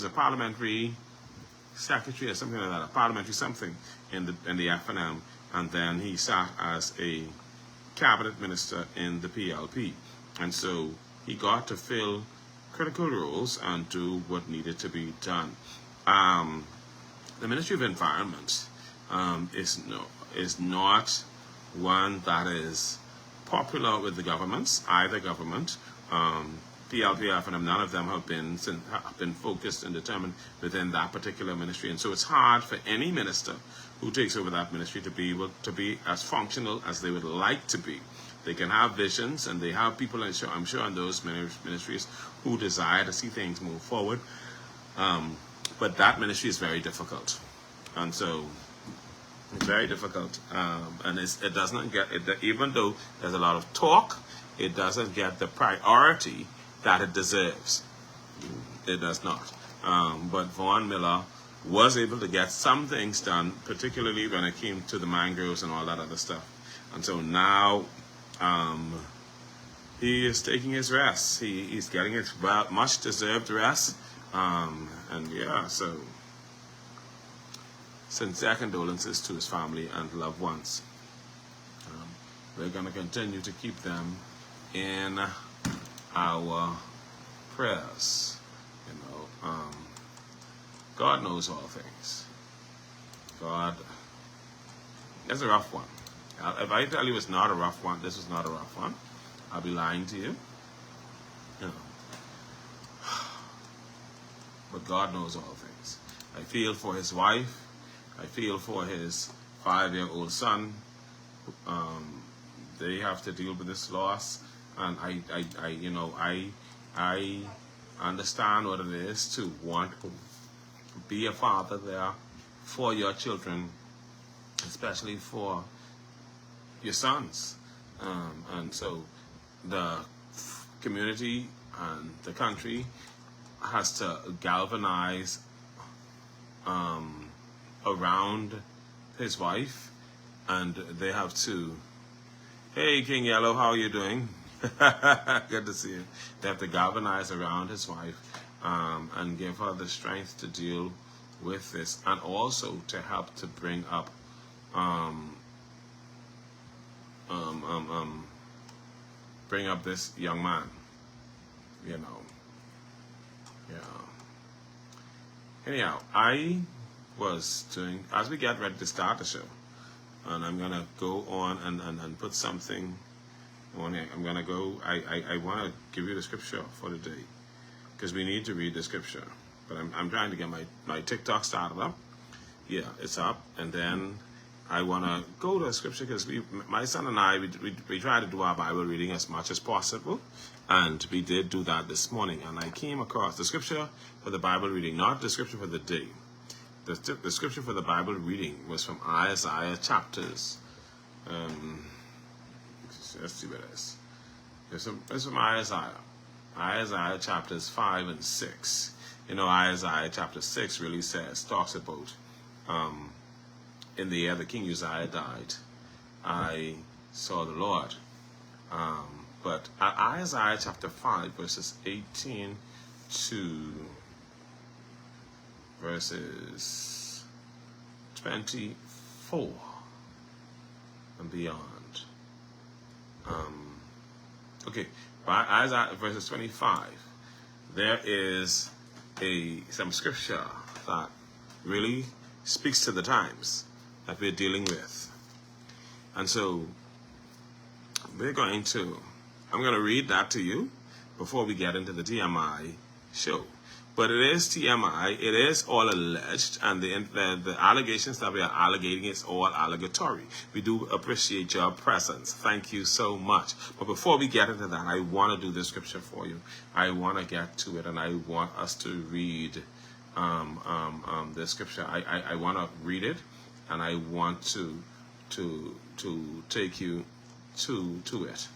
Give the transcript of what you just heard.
was a parliamentary secretary or something like that, a parliamentary something in the FNM, and then he sat as a cabinet minister in the PLP, and so he got to fill critical roles and do what needed to be done. The Ministry of Environment is not one that is popular with the governments, either government. PLP, FNM, none of them have been focused and determined within that particular ministry, and so it's hard for any minister who takes over that ministry to be able to be as functional as they would like to be. They can have visions, and they have people, I'm sure, in those ministries who desire to see things move forward. But that ministry is very difficult, and so it's very difficult. And it does not get it, even though there's a lot of talk, it doesn't get the priority that it deserves. It does not. But Vaughan Miller was able to get some things done, particularly when it came to the mangroves and all that other stuff. And so now he is taking his rest. He's getting his much deserved rest. And yeah, so sincere condolences to his family and loved ones. We're going to continue to keep them in our prayers. God knows all things. God, it's a rough one. If I tell you it's not a rough one, this is not a rough one, I'll be lying to you. But God knows all things. I feel for his wife. I feel for his 5-year-old son. They have to deal with this loss, and I understand what it is to want to be a father there for your children, especially for your sons. And so the community and the country has to galvanize around his wife, and they have to, hey King Yellow, how are you doing? Good to see you. They have to galvanize around his wife and give her the strength to deal with this, and also to help to bring up this young man. Yeah. Anyhow, I was doing, as we get ready to start the show, and I'm gonna go on and put something on here. I'm gonna go. I want to give you the scripture for the day, because we need to read the scripture. But I'm trying to get my TikTok started up. Yeah, it's up, and then I want to go to the scripture, because my son and I, we try to do our Bible reading as much as possible, and we did do that this morning. And I came across the scripture for the Bible reading, not the scripture for the day. The scripture for the Bible reading was from Isaiah chapters. Let's see what it is. It's from Isaiah chapters 5 and 6. Isaiah chapter 6 really talks about in the year the King Uzziah died, I saw the Lord. But Isaiah chapter 5, verses 18 to verses 24 and beyond. By Isaiah verses 25, there is some scripture that really speaks to the times that we're dealing with. And so I'm going to read that to you before we get into the TMI show. But it is TMI, it is all alleged, and the allegations that we are allegating is all allegatory. We do appreciate your presence. Thank you so much. But before we get into that, I want to do the scripture for you. I want to get to it, and I want us to read the scripture. I want to read it, and I want to take you to it.